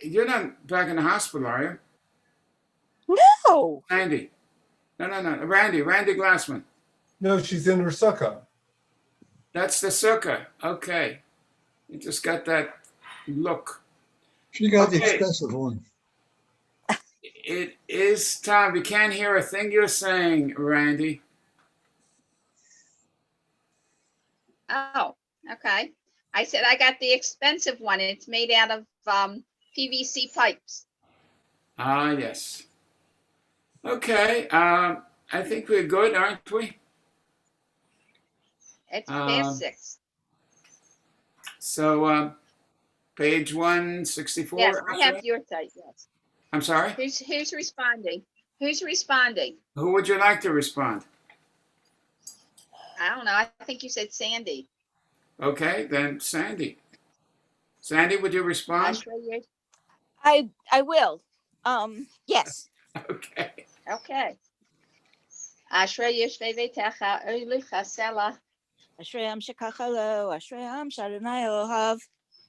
You're not back in the hospital, are you? No. Randy. No. Randy Glassman. No, she's in her sukkah. That's the sukkah. Okay. You just got that look. She got the Okay. expensive one. It is time. We can't hear a thing you're saying, Randy. Oh, okay. I said I got the expensive one. It's made out of PVC pipes. Ah, yes. Okay. I think we're good, aren't we? It's past 6. So, page 164. Yes, I have your site. Yes. I'm sorry? Who's responding? Who's responding? Who would you like to respond? I don't know. I think you said Sandy. Okay, then Sandy. Sandy, would you respond? I will. Yes. Okay. Okay. Ashrei Yeshvei Veitecha Olu Chasela Ashrei Shekachalo, Ashrei Shaddai Elohav.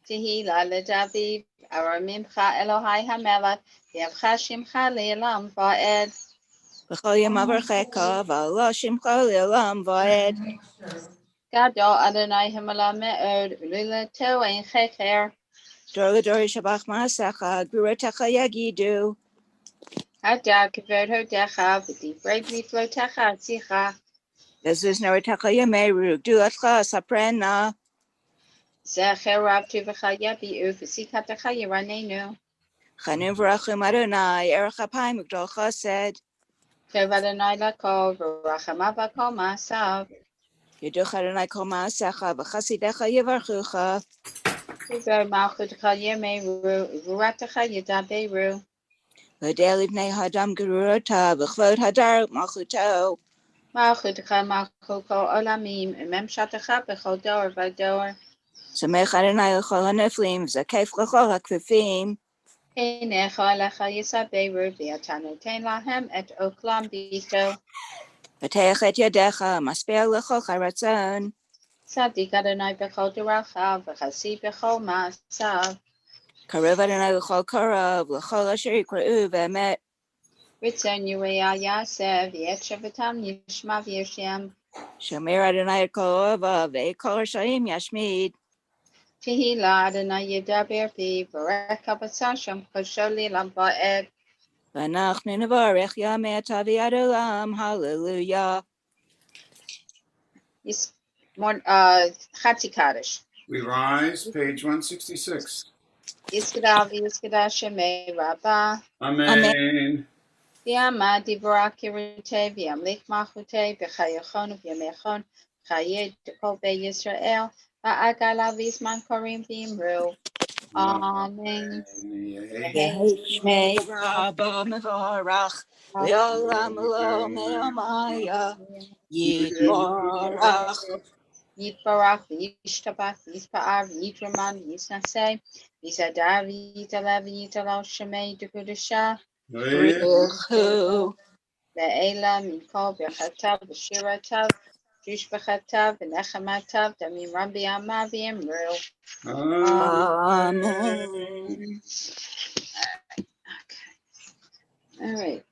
Tehila LeDavid Aramimcha Elohai Hamelach Yevcha Shimcha Le'elam Va'ed B'chol Yom Avarchecha V'alo Shimcha Le'elam Va'ed. Gadol Adonai Himala Me'od Ulilato Ein Checher Dor L'dor Shabach Ma'asecha Gvurotecha Yagidu. Hadar Kavod Hodecha V'divrei Miflotecha Tzicha Bezuz Noretecha Yameru Gdulatcha Saprena. Zecher Rav Tuvecha Yabi'u V'sikatecha Yiranenu Chanu V'rachum Adonai Erech Apayim Gdol Chesed. Tov Adonai Lakol V'rachamav Kol Ma'asav Yiduch Adonai Kol Ma'asecha V'chasidecha Yivarchucha. Uver Malchutecha Yemeru V'ratecha Yidaberu L'dei Livnei Hadam Gerurota V'chvod Hadar Malchuto. Malchutecha Malchut Kol Olamim Memshatecha B'chol Dor V'Dor Samech Adonai L'chol HaNeflim V'zakef L'chol HaKfifim. Einecha Alecha Yisaberu V'yatanoten Lahem Et Oklam Bito V'teich et Yadecha Masper L'chol Charatzon. Tzadik Adonai B'chol Duracha V'chasi B'chol Ma'asav Karev Adonai L'chol Karav L'chol Asher Yikra'u V'emet. Ritzon Yureya Yasev Yet Shavatam Yishma V'yoshem Shomer Adonai et Kol Ovav Ve'kol Rashaim Yashmid. Tehila Adonai Yidaber Pi V'reka B'tzasham Chosho Lilam Va'ed V'anachnu Nevarech Yamei Atavi Ad Olam. Hallelujah. Chatzi Kaddish We rise, page 166. Yiskadav Yiskadav Shemei Rabbah Amen. V'yama Divra Kirute V'yamlik Machute V'chayachon V'yamechon Chayed Kol Be Yisrael V'agala V'zman Korim V'imru Amen. Yehei Rabbah Mevarach Le'olam Lo Me'amaya Yitbarach. Yitbarach V'yishtabach V'yispa'ar V'yitraman V'yisnaseh V'yisadar V'yitalev V'yitalal Shemei D'Kudashah Brichu. Ve'ela Mikol B'chatav V'shiratav Jush B'chatav V'nechamatav Damim Rabbi Amma V'yimru Amen. All right.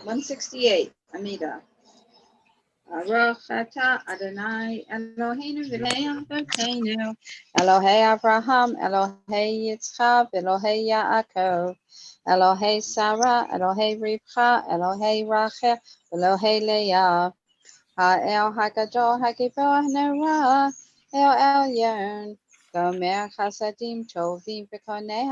168. Amida. Baruch atah Adonai Eloheinu v'nei Avotenu Elohei Abraham Elohei Yitzchak Elohei Yaakov Elohei Sarah Elohei Rivka Elohei Rachel Elohei Leah Ha'el HaGadol HaGibor HaNorah El Elyon Gomer Chasadim Tovim V'konei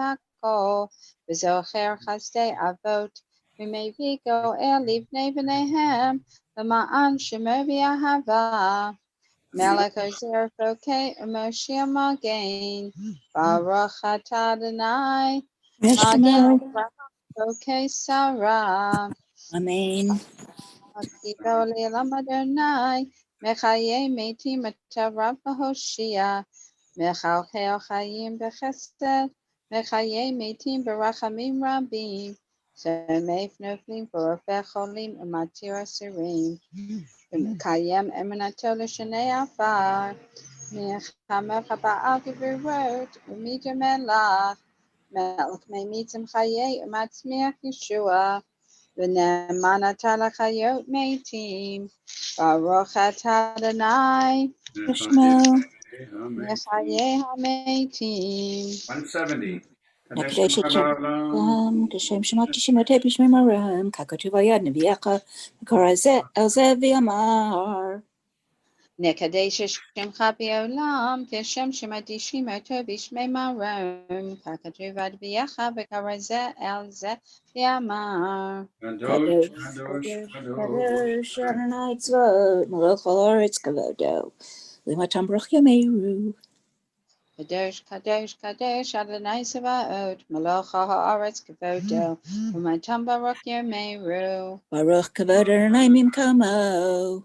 HaKol V'zocher Chasdei Avot V'mevii Goel Livnei B'neihem L'ma'an Shemo V'Ahava Melech Ozer Fokei U'Moshiach Magen Baruch atah Adonai Magen Fokei Sarah Amen. Akibo Le'elam Adonai Mechayei Metim Etarav B'Hoshia Mechalchel Chayim B'Chesed Mechayei Metim B'Rachamim Rabim Shemef Noflim V'Rofeh Cholim U'Matir Asirim V'Mekayem Emunato L'Shanei Afar Mechamecha Ba'al Gevurot U'Midim Elach Melech Meitzim Chaye Umatzmiach Yeshua. V'ne'eman ata l'chayot meitim. Baruch atah Adonai Shmo. mechaye hameitim. 170. Nekadesh Kadeshim Kashem Shemati Shemate Bishmemarim, Kakatuvayad Neviacha, Karazet, Elzev Yamar. Nekadesh Shemcha B'olam Keshem Shemadishim Oto B'Shmei Marom Kakatuv Adviyacha V'Karazeh El Zeh Yamar. Kadosh, Kadosh, Kadosh, Kadosh, Kadosh. Kadosh, Adonai Tzvot, Malach Haaretz Kavodo, Limatam Baruch Yameru. Kadosh Kadosh Kadosh Adonai Sevaot Malach Haaretz Kavodo Umatam Baruch Yameru. Baruch Kavod Adonai Mimkamo.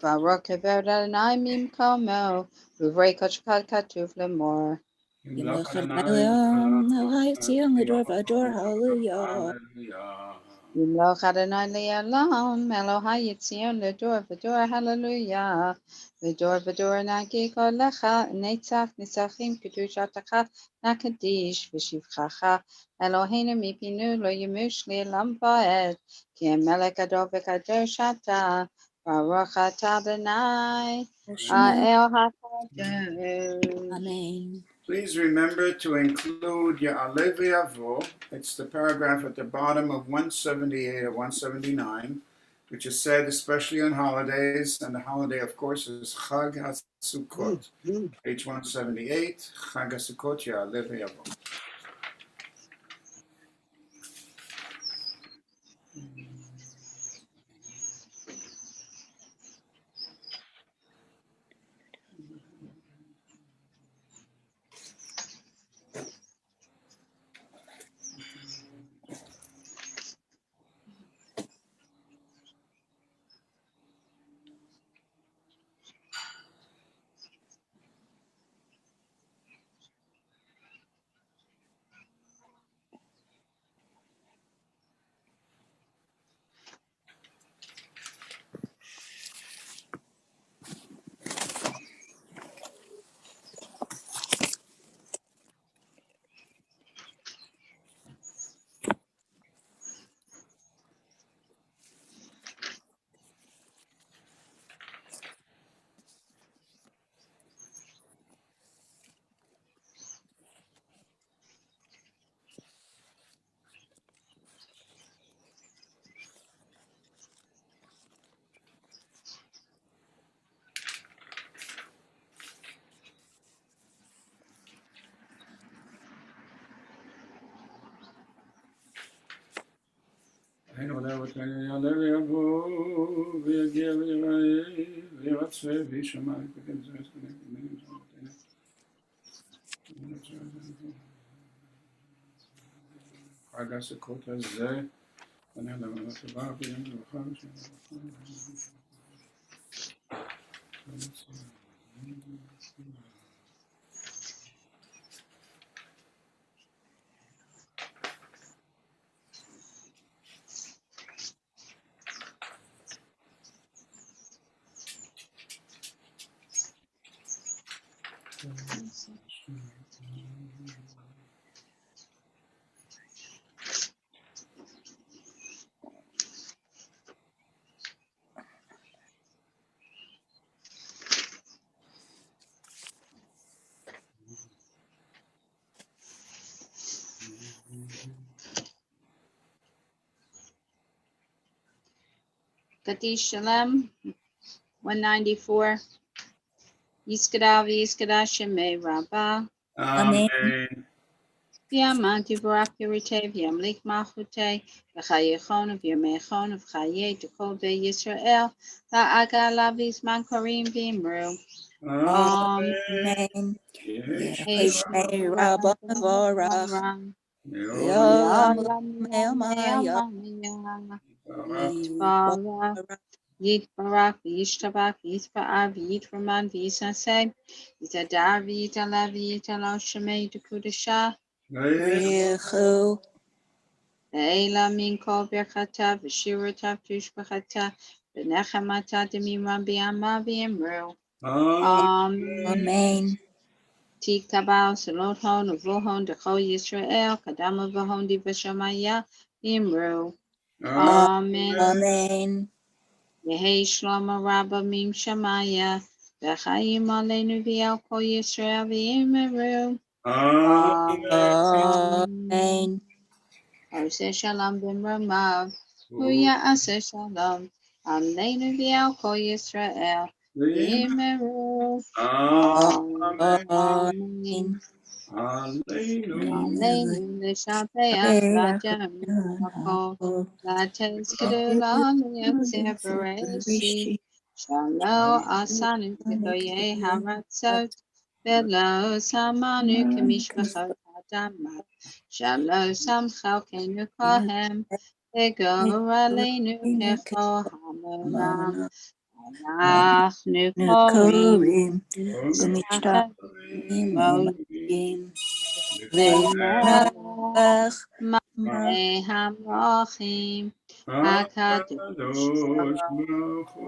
Baruch Kavod Adonai Mimkamo Uvrei Kochkad Katuv Lemor. Yimlech Adonai Le'am, Elohai Tzion L'dor V'ador, Hallelujah. Hallelujah. Yimloch Adonai Le'olam Elohai Yitzion L'dor V'dor Hallelujah. V'dor V'dor Nagi Kolecha Netzach Nitzachim Kedushatecha Nakadish V'shivchacha Eloheinu Mipinu Lo Yemush Le'olam Va'ed Ki Melech Gadol V'kadosh Ata Baruch Atah Adonai El HaKadosh. Amen. Please remember to include your Alev Yavo. It's the paragraph at the bottom of 178 or 179, which is said especially on holidays. And the holiday, of course, is Chag HaSukkot. Page 178, Chag HaSukkot, your Alev Yavo. אין עוד אבותינו ילד ויבוא ויגיע ויראה וירצה וישמע יקדם זה חג הסוכות הזה ונהל המלך הבא ביום זבחר Kadish Shalem 194. Yiskadav Yiskadashime Rabbah. Amen. Amen. Yamanti Barak Yeritev Yamlik Malchute V'chayechon V'yamechon V'chaye Tukol Be Yisrael La'agalavis Mankorim V'imru. Amen. Yehishmei Rabba Vorach. Amen. Le'olam Le'omaya. Yitbarach, Yitbarach, Yishtabach, Yitba'av, Yitraman, Yisasem, Yitadar, Yitalav, Yitalav, Shemei, Dekudashah, Richu. Le'ela min kol berchata, V'shiratav, Tushbachata, V'nechamata, Demiram, B'yama, V'yimru. Amen. Amen. Tikabal Salotho Navohon Deko Yisrael Kadama Vahon Divashamaya Imru. Amen. Amen. Yehi Shlama Rabba Mim Shamaya. V'chaim Aleinu V'al Kol Yisrael V'imru. Amen. Ose Shalom B'mramav. Huya Ase Shalom. Aleinu V'al Kol Yisrael V'imru. Amen. Aleinu L'Shabeach V'Ajem V'Akol. Lattes Gedula Liyatzir Bereshi. Shalom Asanu Kedoye Haratzot. Velo Samanu Kamishpachot Adama. Shalom Samchal Kenu Kohem. Egor Aleinu Kecho Hamoram. Anachnu Korim. Nukorim. Sachat Gumishtarim. Moshe Umajim. Melech Ve'melech. Malei Hamrochim. Hakadosh Baruch Hu.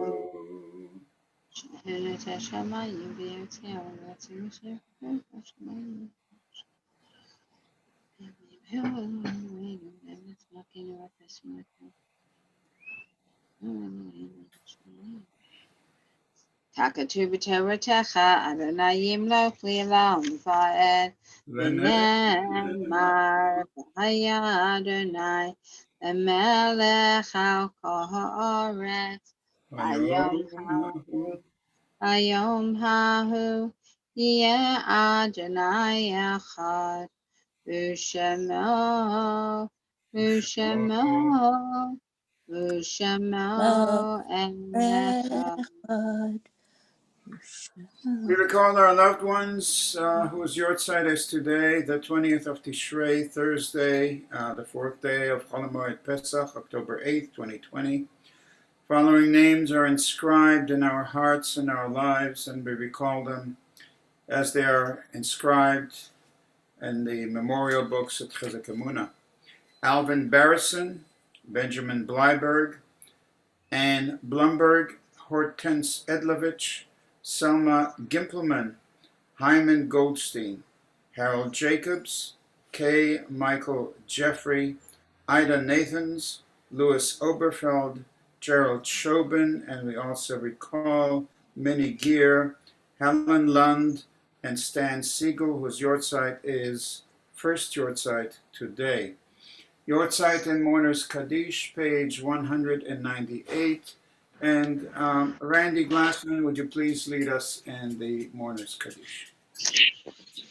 Shehet Hashamayim v'Yotzer V'Yatzim Shehet Hashamayim. Takatu b'Toratecha Adonai Yimloch L'Olam Va'ed V'nemar V'haya Adonai L'melech al kol ha'aretz Hayom hahu Yeh Adonai echad U'shemo echad. We recall our loved ones whose yahrzeit is today, the 20th of Tishrei, Thursday, the fourth day of Chol Hamoed Pesach, October 8th, 2020. Following names are inscribed in our hearts and our lives, and we recall them as they are inscribed in the memorial books at Chizuk Amuno. Alvin Barrison, Benjamin Bleiberg, Anne Blumberg, Hortense Edlovich, Selma Gimpelman, Hyman Goldstein, Harold Jacobs, K. Michael Jeffrey, Ida Nathans, Louis Oberfeld, Gerald Shobin, and we also recall Minnie Gear, Helen Lund, and Stan Siegel, whose yahrzeit is first yahrzeit today. Yahrzeit and Mourners Kaddish, page 198. And Randy Glassman, would you please lead us in the Mourners Kaddish?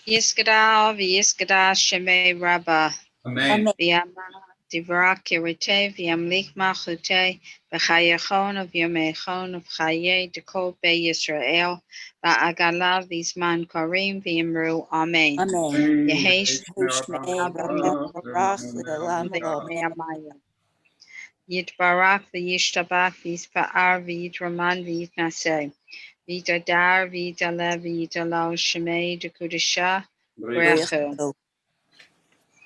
Yiskadal v'yiskadal shemei Rabbah. Amen. V'yama divrak kirite v'yamlik malchute v'chayachon v'yamechon v'chaye dekol be Yisrael v'agala v'zman karim v'yimru Amen. Amen. Yehesh Hushmei Rabba Barach L'Olam Amen. Yitbarak v'yishtabak v'yisfa'ar v'yitraman v'yitnaseh v'yitadar v'yitale v'yitalal shemei dekudisha brechu.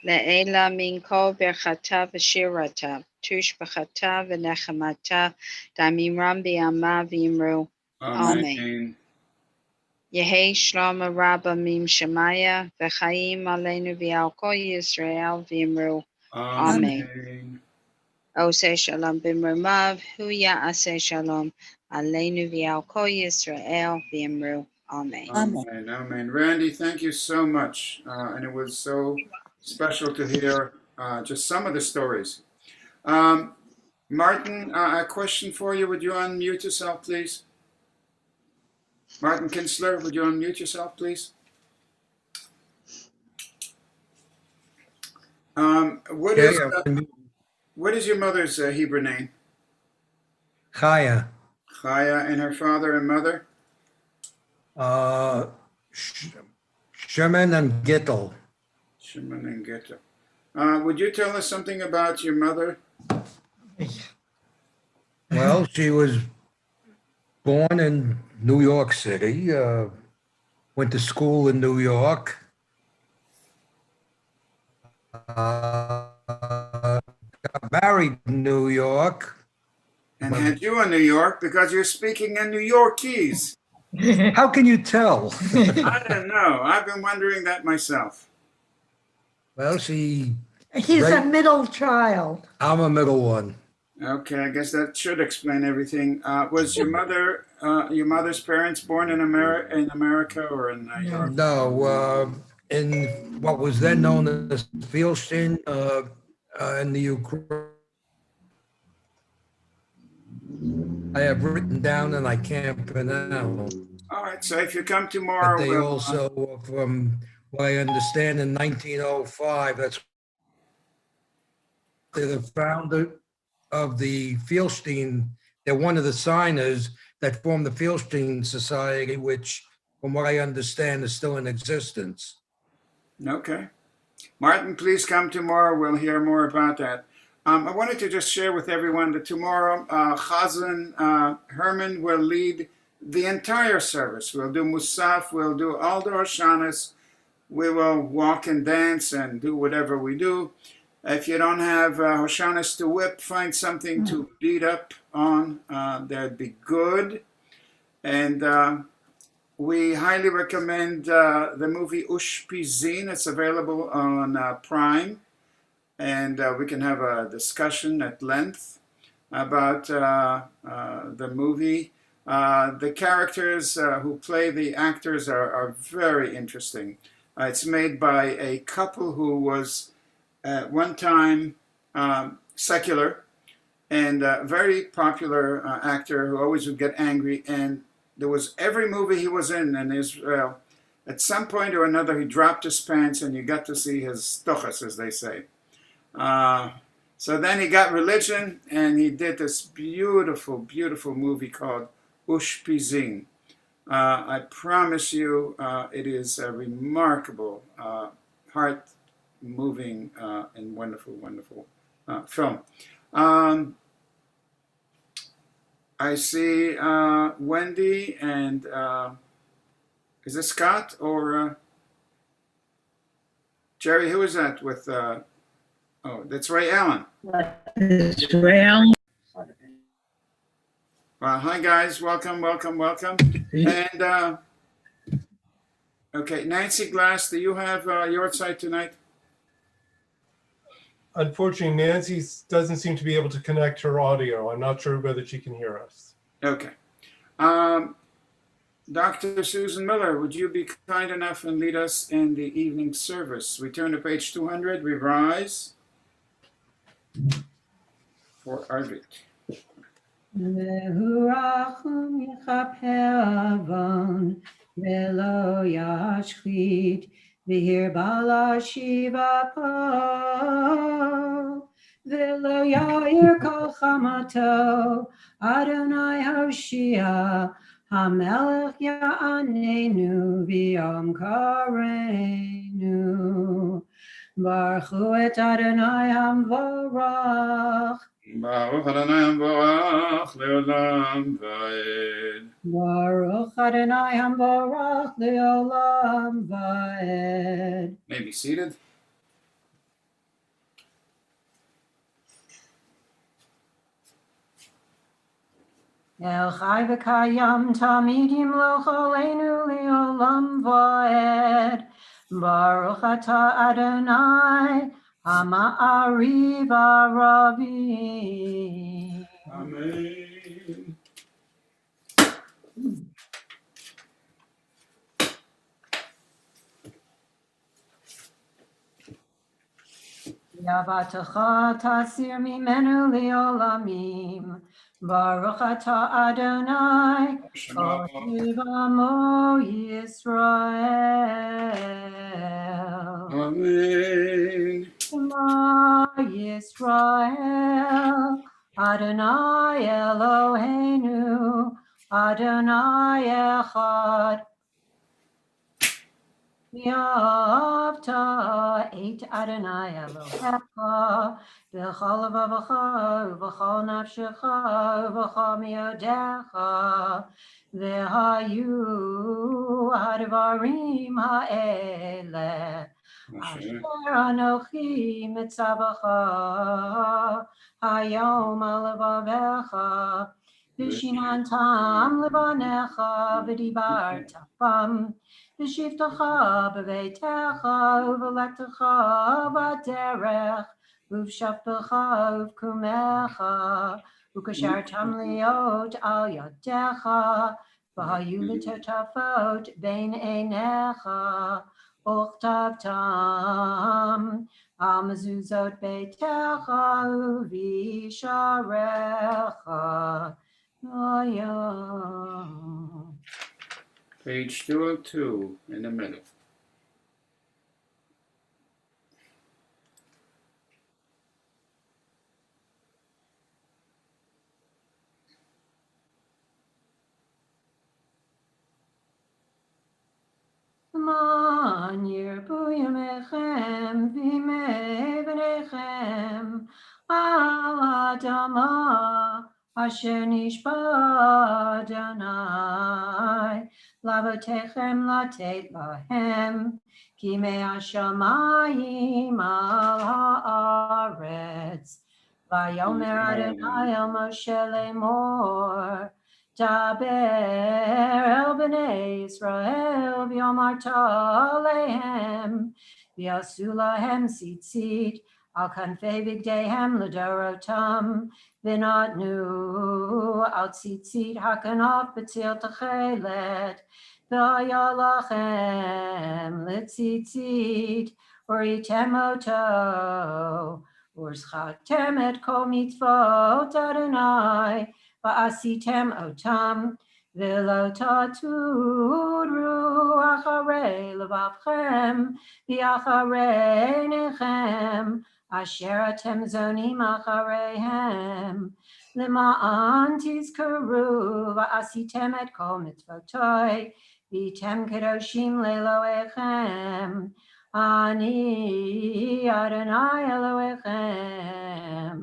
Le'ela min kol berchata v'shirata, tush b'chata v'nechamata, damimram b'yama v'imru. Amen. Yehi shlama rabba mim shemaya, v'chaim aleinu v'al kol Yisrael v'imru. Amen. Ose shalom b'mramav, huya ase shalom, aleinu v'al kol Yisrael v'imru. Amen. Amen. Amen. Randy, thank you so much. And it was so special to hear just some of the stories. Martin, a question for you. Would you unmute yourself, please? Martin Kinsler, would you unmute yourself, please? What is your mother's Hebrew name? Chaya. Chaya, and her father and mother? Sherman and Gittel. Shimon and Geta. Would you tell us something about your mother? Well, she was born in New York City, went to school in New York, got married in New York. And had you in New York because you're speaking in New Yorkese. How can you tell? I don't know. I've been wondering that myself. Well, see, He's a Right. middle child. I'm a middle one. Okay, I guess that should explain everything. Was your mother's parents born in America or in Europe? No, in what was then known as Fielstein, in the Ukraine. I have written down and I can't pronounce. All right, so if you come But tomorrow, they we'll, also, from what I understand, in 1905, that's the founder of the Fielstein. They're one of the signers that formed the Fielstein Society, which, from what I understand, is still in existence. okay. Martin, please come tomorrow. We'll hear more about that. I wanted to just share with everyone that tomorrow, Chazan Herman will lead the entire service. We'll do Musaf, we'll do all the Hoshanas, we will walk and dance and do whatever we do. If you don't have Hoshanas to whip, find something to beat up on. That'd be good. And we highly recommend the movie Ushpizin. It's available on Prime. And we can have a discussion at length about the movie. The characters who play the actors are very interesting. It's made by a couple who was at one time secular and a very popular actor who always would get angry. And there was every movie he was in Israel. At some point or another, he dropped his pants and you got to see his stochas, as they say. So then he got religion and he did this beautiful, beautiful movie called Ushpizin. I promise you, it is a remarkable, heart-moving, and wonderful, wonderful film. I see Wendy and is it Scott or Jerry? Who is that with? Oh, that's Ray Allen. Israel. Hi guys, welcome, welcome, welcome. And okay, Nancy Glass, do you have your side tonight? Unfortunately, Nancy doesn't seem to be able to connect her audio. I'm not sure whether she can hear us. Okay. Dr. Susan Miller, would you be kind enough and lead us in the evening service? We turn to page 200, we rise for Arvit. V'hurachum yichaper avon v'lo yashchit v'hir bala shiva po v'lo yair kol chamato Adonai Hoshia HaMelech Ya'anenu v'yom karenu Baruch hu et Adonai Hamvorach Baruch Adonai Baruch Leolam Vaed. Baruch Adonai Hamvorach Leolam Vaed. May be seated. El Chai v'Kayam Tamid Yimloch Aleinu Leolam Vaed. Baruch Atah Adonai Ha'ma'ariv Aravi. Amen. Yavatecha tasir mimenu leolamim. Baruch atah Adonai, Oshiv Amo Yisrael. Amen. Shema Yisrael, Adonai Eloheinu, Adonai Echad. Yavta et Adonai Elohecha v'chol levavecha v'chol nafshecha v'chol miodecha v'hayu hadvarim ha'ele asher anochi mitzavacha hayom alevavecha ושיננתם לבניך ודיברת בם, ושבתך בביתך ובלכתך בדרך, ובשבתך ובקומך, וקשרתם להיות על ידיך, והיו לטוטפות בין עיניך, וכתבתם על מזוזות ביתך ובשעריך. Page 202 in the middle. למען ירבו ימיכם וימי בניכם על האדמה אשר נשבע אדוני לאבותיכם לתת להם, כי מהשמיים על הארץ. ויאמר אדוני אל משה לאמור, דבר אל בני ישראל ואמרת עליהם, ויעשו להם ציצית על כנפי בגדיהם לדורותם, ונתנו על ציצית הכנף בצל תכלת, והיה לכם לציצית, וראיתם אותו, וזכרתם את כל מצוות אדוני, ועשיתם אותם, ולא תטורו אחרי לבבכם, ואחרי עיניכם, אשר אתם זונים אחריהם, למען תזכרו ועשיתם את כל מצוותיי, והייתם קדושים לאלוהיכם. אני אדוני אלוהיכם,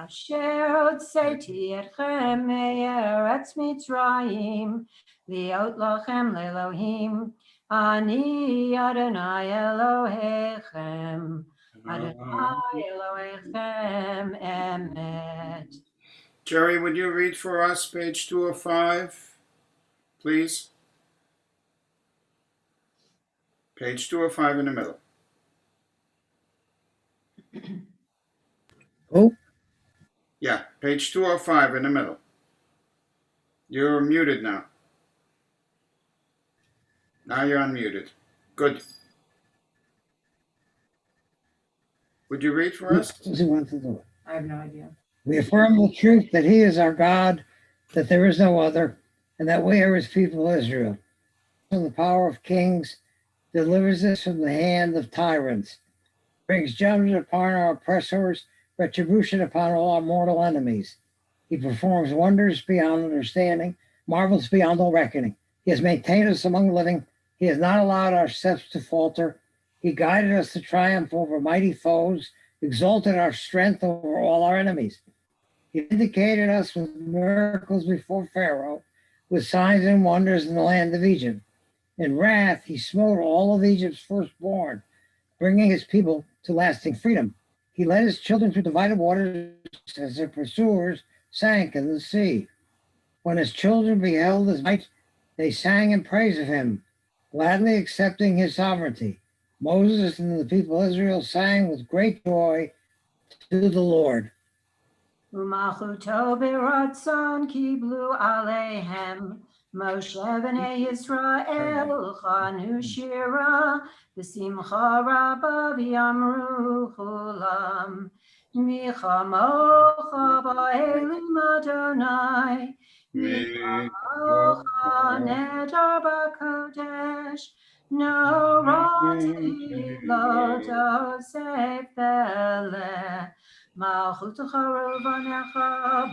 אשר הוצאתי אתכם מארץ מצרים, להיות לכם לאלוהים. אני אדוני אלוהיכם, אדוני אלוהיכם אמת. Jerry, would you read for us page 205, please? Page 205 in the middle. Oh, Yeah, page 205 in the middle. You're muted now. Now you're unmuted. Good. Would you read for us? who wants to do it? I have no idea. We affirm the truth that he is our God, that there is no other, and that we are his people Israel. From the power of kings, delivers us from the hand of tyrants, brings judgment upon our oppressors, retribution upon all our mortal enemies. He performs wonders beyond understanding, marvels beyond all reckoning. He has maintained us among the living. He has not allowed our steps to falter. He guided us to triumph over mighty foes, exalted our strength over all our enemies. He vindicated us with miracles before Pharaoh, with signs and wonders in the land of Egypt. In wrath, he smote all of Egypt's firstborn, bringing his people to lasting freedom. He led his children through divided waters as their pursuers sank in the sea. When his children beheld his might, they sang in praise of him, gladly accepting his sovereignty. Moses and the people of Israel sang with great joy to the Lord. ומלכותו ברצון קיבלו עליהם, משה בני ישראל חנו שירה, בשמחה רבה ויאמרו כולם, מי כמוך באלים אדוני, מי כמוך נדר בקודש, נורא תהילות יוסף פלא. מלכותך ובניך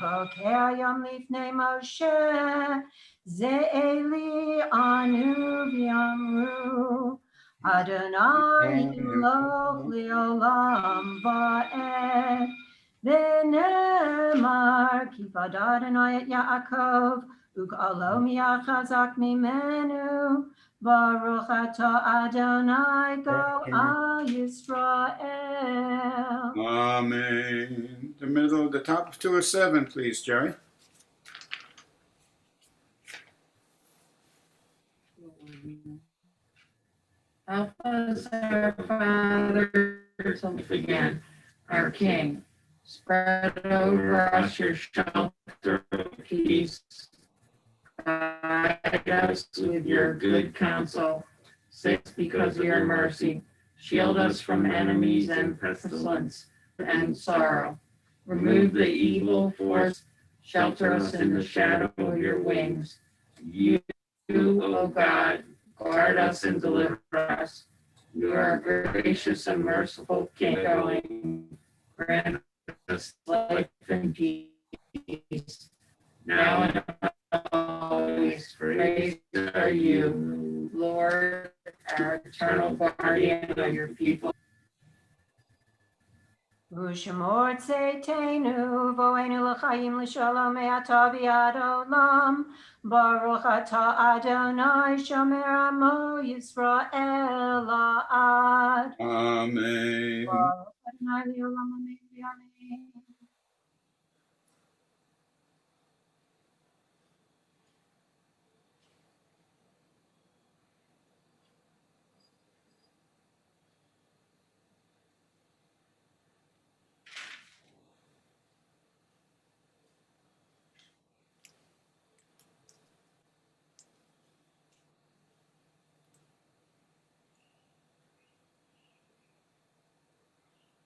בוקר יום לפני משה, זה אלי אנו ויאמרו, אדוני ימלוך לעולם ועד. ונאמר כי פדה אדוני את יעקב, וגאלו מיד חזק ממנו, ברוך אתה אדוני גואל ישראל. Amen. The middle, the top of 207, please, Jerry. Help us, our Father, to live again, our King. Spread over us your shelter of peace. Guide us with your good counsel. Save us because of your mercy. Shield us from enemies and pestilence and sorrow. Remove the evil force. Shelter us in the shadow of your wings. You, O God, guard us and deliver us. You are a gracious and merciful King. Grant us life and peace. Now and always praise are you, Lord, our eternal guardian of your people. Ushmor tzeitenu voenu l'chaim l'shalom me'ata v'ad olam. Baruch atah Adonai shomer amo Yisrael la'ad. Amen. Baruch Adonai le'olam amen v'amen.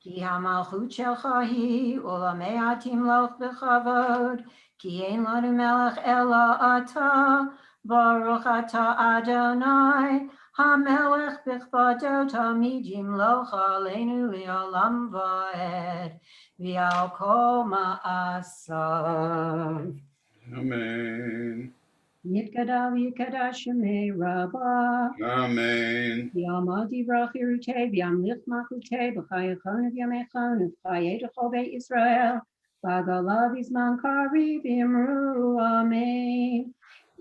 Ki hamalchut shelcha hi ulamei atimloch b'chavod. Ki ein lanu melech ela ata. Baruch ata Adonai. Hamelech b'chvado tamid yimloch aleinu li'olam va'ed. V'al kol ma'asav. Amen. Yitkadav yitkadav shemei rabbah. Amen. Yamadi brachirute, yamlich machute, b'chayachon v'yamechon, v'chayedecho beit Yisrael, v'agalav izman kari v'yamru amen.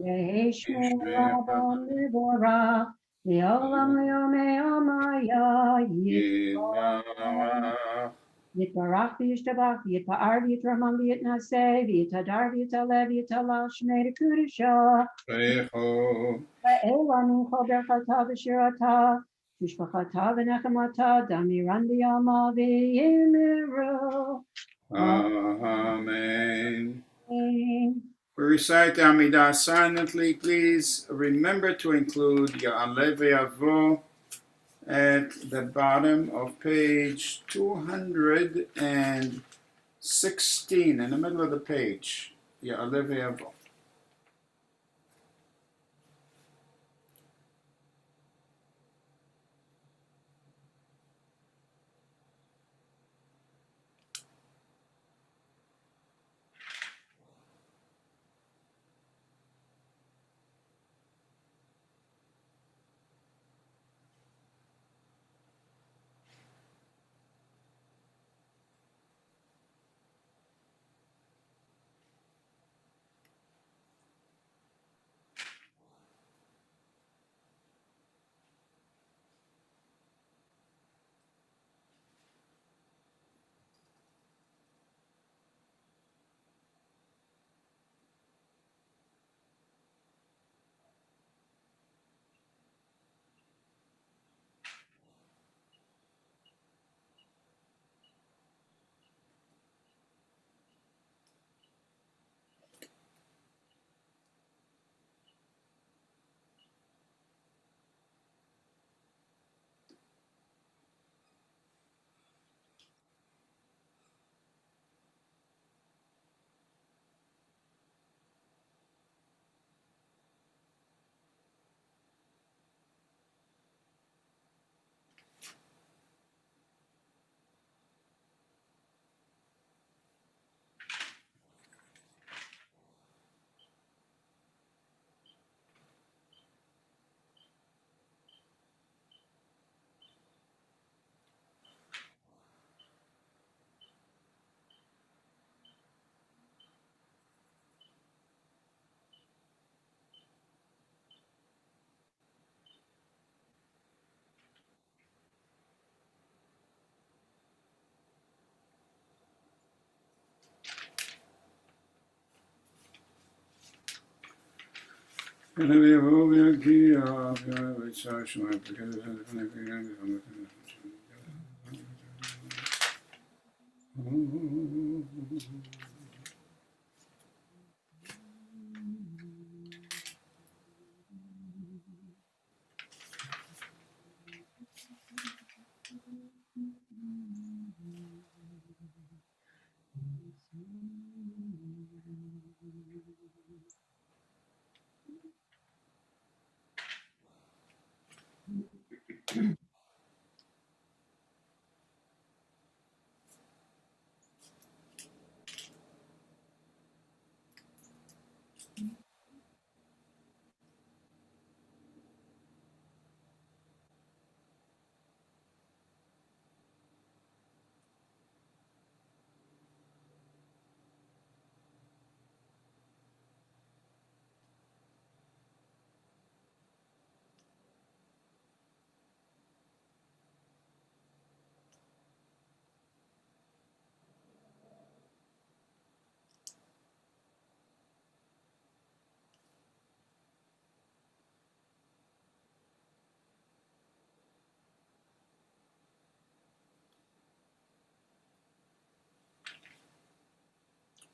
Yehi shmo rabba mivorach, v'olam le'omei amaya, yitbarach. Yitbarach v'yishtabach, yitpa'ar v'yitramam v'yitnaseh, v'yitadar v'yitaleh v'yitalal shmei dekudashah. Echo. Ewa mincha berchata v'shirata, v'shpachata v'nechamata, damiran b'yama v'yimiru. Amen. Amen. We recite the Amidah silently. Please remember to include your Alevi Avo at the bottom of page 216, in the middle of the page. Your Alevi Avo.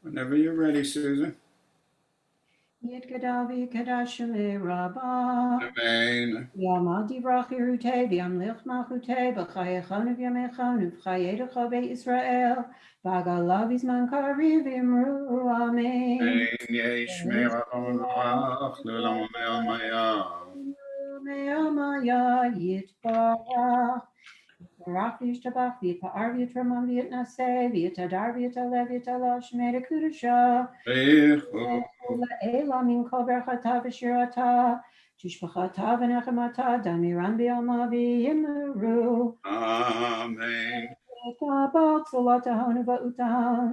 Whenever you're ready, Susan. Yit Gadavi Kadashale Rabba. Amen. Yama Divrachirute, Yamlich Machute, Bachayachon of Yamechon, of Chayedacha Be Israel, Bagalavis Mankari Vimru, Amen. Me'amaya Yitbarach. Barak Yishtabach, V'Pa'ar V'Yitramam V'Yitnaseh, V'Yitadar V'Yitalev V'Yitala Shmei Kudusha, Ela Min Kol Berchata V'Shirata, Tishbachata V'Nechemata, Damiran B'Yama V'Yimru, Amen. Kabak Salatahon V'Utahan,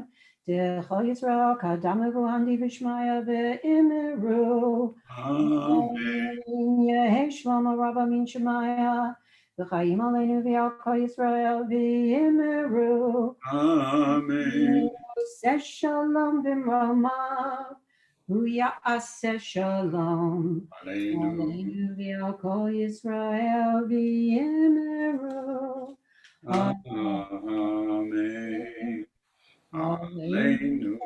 Dechol Yisrael Kadam V'Handi V'Shmaya V'Imru, Amen. Yehi Shlomo Rabba Min Shemaya, V'Chaim Aleinu V'Al Kol Yisrael V'Yimru, Amen. Aseh Shalom B'Rama, Huya Aseh Shalom, Aleinu. Aleinu V'Al Kol Yisrael V'Yimru, Amen. Aleinu Aleinu.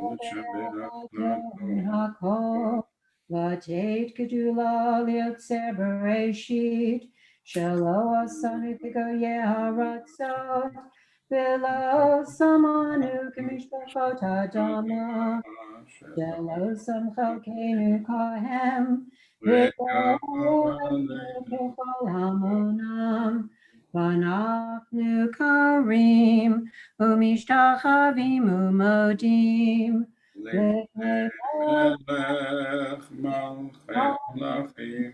Adon HaKol, V'Teit Gedula Liotzer Bereshit, Shelo Asanu K'Goyeh HaRatzot, V'lo Samanu K'Mishpachot Adama, Shelo Samchalkenu Kohem, V'Goyenu K'Chol Hamonam, V'Anachnu Karim, Umishtachavim Umodim, Melech Malchim.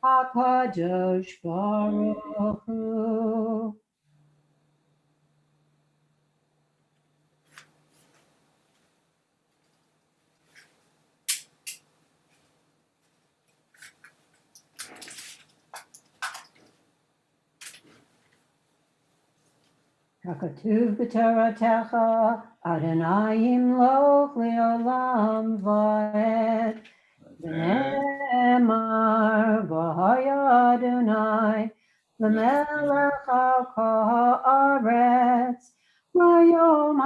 HaKadosh Baruch Hu. Hakatuv b'Toratecha, Adonai yimloch le'olam va'ed. V'ne'emar v'haya Adonai, l'melech al kol haaretz. Bayom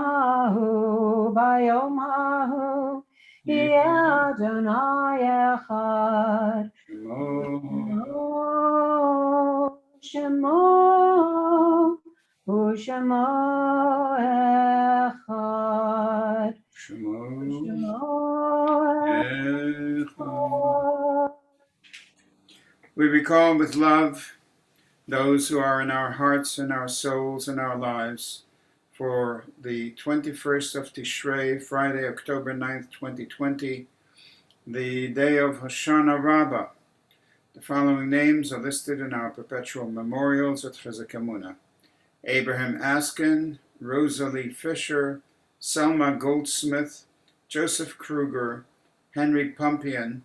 hahu, yeh Adonai echad. Shemo, Shemo echad. We recall with love those who are in our hearts and our souls and our lives for the 21st of Tishrei, Friday, October 9th, 2020, the day of Hoshana Rabbah. The following names are listed in our perpetual memorials at Chizuk Amuno: Abraham Askin, Rosalie Fisher, Selma Goldsmith, Joseph Kruger, Henry Pumpian,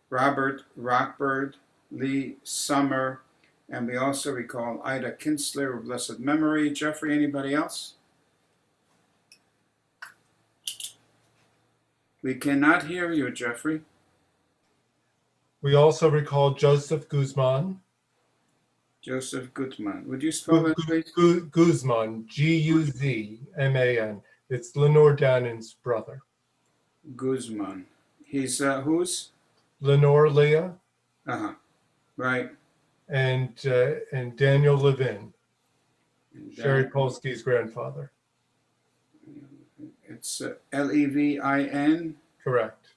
Robert Rockbird, Lee Summer, and we also recall Ida Kinsler of blessed memory. Jeffrey, anybody else? We cannot hear you, Jeffrey. We also recall Joseph Guzman. Joseph Gutman. Would you spell that, please? Guzman, Guzman. It's Lenore Dannon's brother. Guzman. He's whose? Lenore Leah Right. and Daniel Levin, And Sherry Polsky's grandfather. It's Levin. Correct.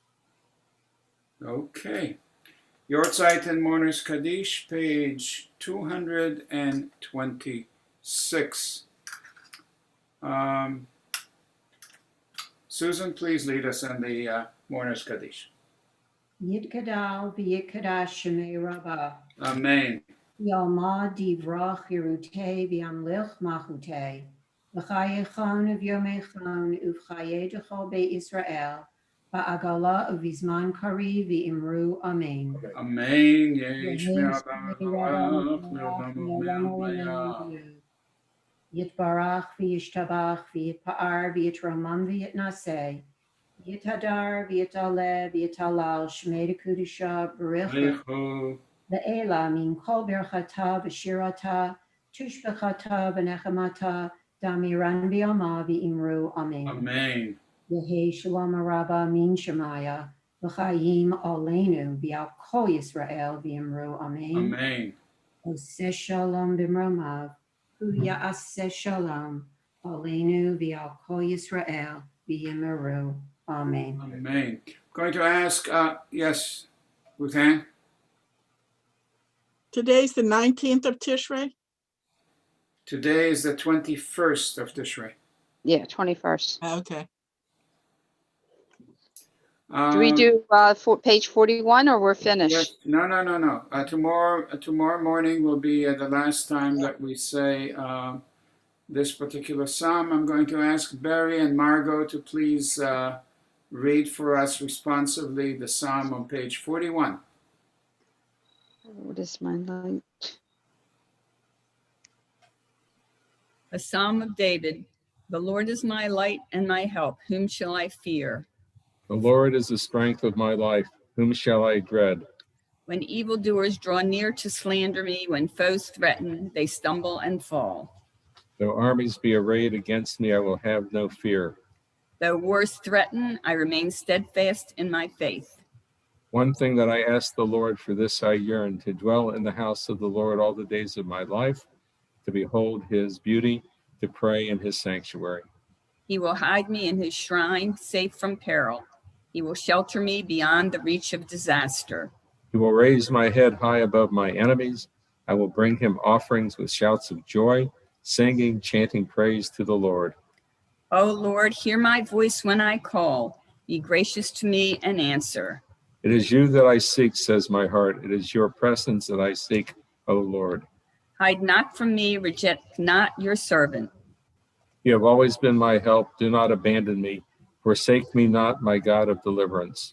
Okay. Yortzeit and Mourners Kaddish, page 226. Susan, please lead us in the Mourners Kaddish. Yitkadal v'yitkadash shemei Rabbah. Amen. Yalma divrach yerutei v'yamlich machutei. V'chayechon uv'yomechon uv'chayedecho be'Yisrael. Ba'agala uv'izman kari v'imru amen. Amen. Yesh me'adam me'varach le'olam u'me'amaya. Yitbarach v'yishtabach v'yitpa'ar v'yitramam v'yitnaseh. Yitadar v'yitaleh v'yitalal shmei dekudisha b'richa. Lecho. Le'ela min kol berchata v'shirata tushbechata v'nechamata damiran v'yama v'imru amen. Amen. Yehi shalom rabba min shemaya v'chayim aleinu v'al kol Yisrael v'imru amen. Amen. Oseh shalom b'mromav hu ya'aseh shalom aleinu v'al kol Yisrael v'imru amen. Amen. Going to ask, yes, Ruth Ann? Today's the 19th of Tishrei. Today is the 21st of Tishrei. Yeah, 21st. Okay. Do we do page 41 or we're finished? Yes. No. Tomorrow morning will be the last time that we say this particular psalm. I'm going to ask Barry and Margot to please read for us responsively the psalm on page 41. What is my light? A Psalm of David. The Lord is my light and my help. Whom shall I fear? The Lord is the strength of my life. Whom shall I dread? When evildoers draw near to slander me, when foes threaten, they stumble and fall. Though armies be arrayed against me, I will have no fear. Though wars threaten, I remain steadfast in my faith. One thing that I ask the Lord, for this I yearn, to dwell in the house of the Lord all the days of my life, to behold his beauty, to pray in his sanctuary. He will hide me in his shrine, safe from peril. He will shelter me beyond the reach of disaster. He will raise my head high above my enemies. I will bring him offerings with shouts of joy, singing, chanting praise to the Lord. O Lord, hear my voice when I call. Be gracious to me and answer. It is you that I seek, says my heart. It is your presence that I seek, O Lord. Hide not from me, reject not your servant. You have always been my help. Do not abandon me. Forsake me not, my God of deliverance.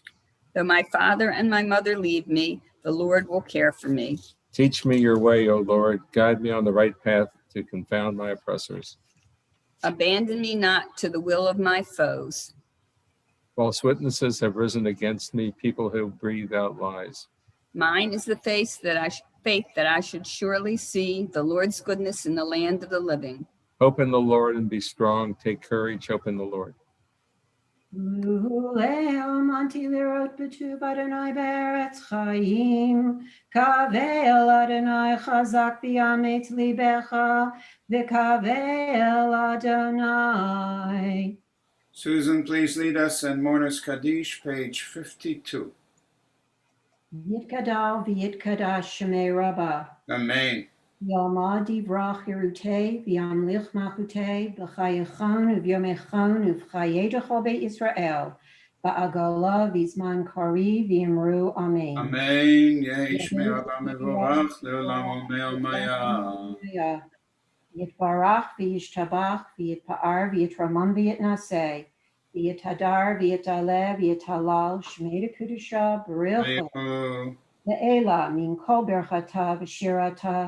Though my father and my mother leave me, the Lord will care for me. Teach me your way, O Lord. Guide me on the right path to confound my oppressors. Abandon me not to the will of my foes. False witnesses have risen against me, people who breathe out lies. Mine is the faith that I should surely see the Lord's goodness in the land of the living. Hope in the Lord and be strong. Take courage. Hope in the Lord. Le'am anti lirot b'tuv Adonai be'eretz chayim, kavel Adonai chazak b'yamet libecha, v'kavel Adonai. Susan, please lead us in Mourners Kaddish, page 52. Yitkadal v'yitkadash shemei Rabbah. Amen. Yalma divrach yerutei v'yamlich machutei b'chayechon uv'yomechon uv'chayedecho be'Yisrael ba'agala v'izman kari v'imru amen. Amen. Yesh me'adam me'vorach le'olam u'me'amaya. Yitbarach v'yishtabach v'yitpa'ar v'yitramam v'yitnaseh v'yitadar v'yitaleh v'yitalal shmei dekudisha b'rilcha le'ela min kol berchata v'shirata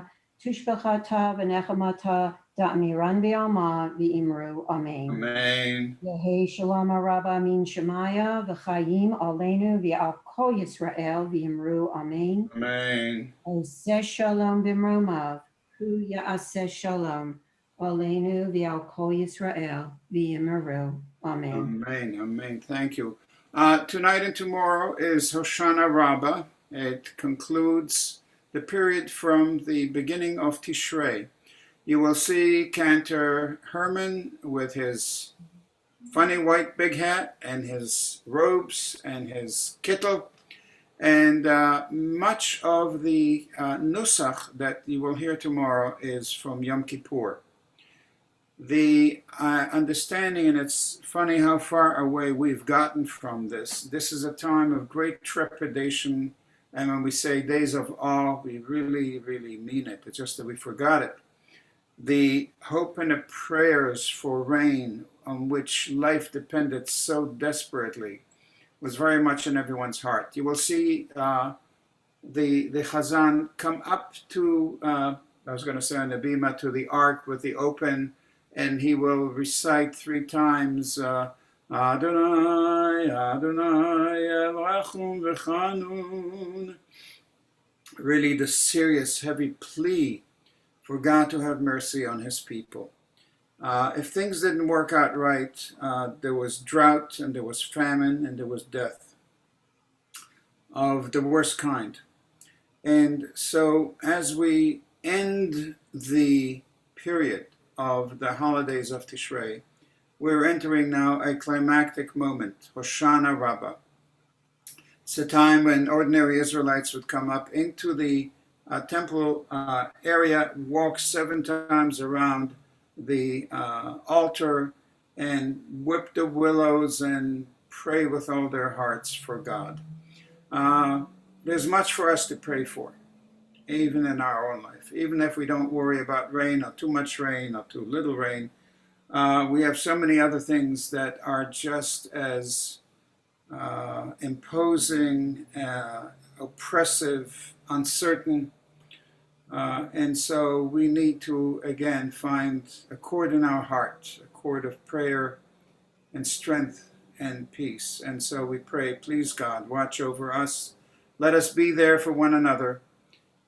tushbechata v'nechamata Da'amiran v'alma v'imru amen. Amen. Yehi shalom rabba min shemaya v'chayim aleinu v'al kol Yisrael v'imru amen. Amen. Oseh shalom b'mromav hu ya'aseh shalom aleinu v'al kol Yisrael v'imru amen. Amen. Amen. Thank you. Tonight and tomorrow is Hoshana Rabbah. It concludes the period from the beginning of Tishrei. You will see Cantor Herman with his funny white big hat and his robes and his kittel. And much of the nusach that you will hear tomorrow is from Yom Kippur. The understanding, and it's funny how far away we've gotten from this. This is a time of great trepidation. And when we say days of awe, we really, really mean it. It's just that we forgot it. The hope and the prayers for rain on which life depended so desperately was very much in everyone's heart. You will see the Chazan come up to, I was going to say on the bima, to the ark with the open, and he will recite 3 times, Adonai, Adonai, Elachum v'chanun. Really the serious, heavy plea for God to have mercy on his people. If things didn't work out right, there was drought and there was famine and there was death of the worst kind. And so as we end the period of the holidays of Tishrei, we're entering now a climactic moment, Hoshana Rabbah. It's a time when ordinary Israelites would come up into the temple area, walk 7 times around the altar, and whip the willows and pray with all their hearts for God. There's much for us to pray for, even in our own life. Even if we don't worry about rain or too much rain or too little rain, we have so many other things that are just as imposing, oppressive, uncertain. And so we need to, again, find a chord in our heart, a chord of prayer and strength and peace. And so we pray, please God, watch over us. Let us be there for one another.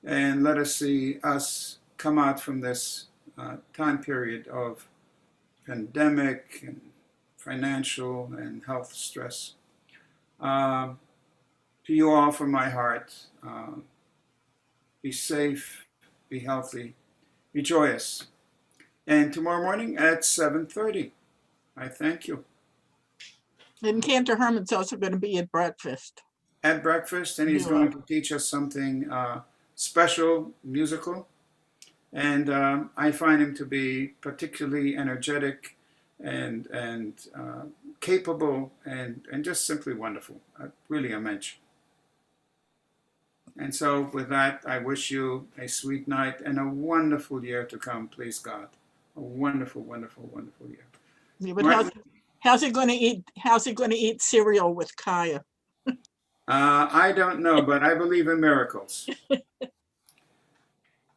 And let us see us come out from this time period of pandemic and financial and health stress. To you all from my heart, be safe, be healthy, be joyous. And tomorrow morning at 7:30, I thank you. And Cantor Herman's also going to be at breakfast. At breakfast, and he's going to teach us something special, musical. And I find him to be particularly energetic and capable and just simply wonderful. Really a mensch. And so with that, I wish you a sweet night and a wonderful year to come, please God. A wonderful, wonderful, wonderful year. Yeah, but how's he going to eat? How's he going to eat cereal with Kaya? I don't know, but I believe in miracles.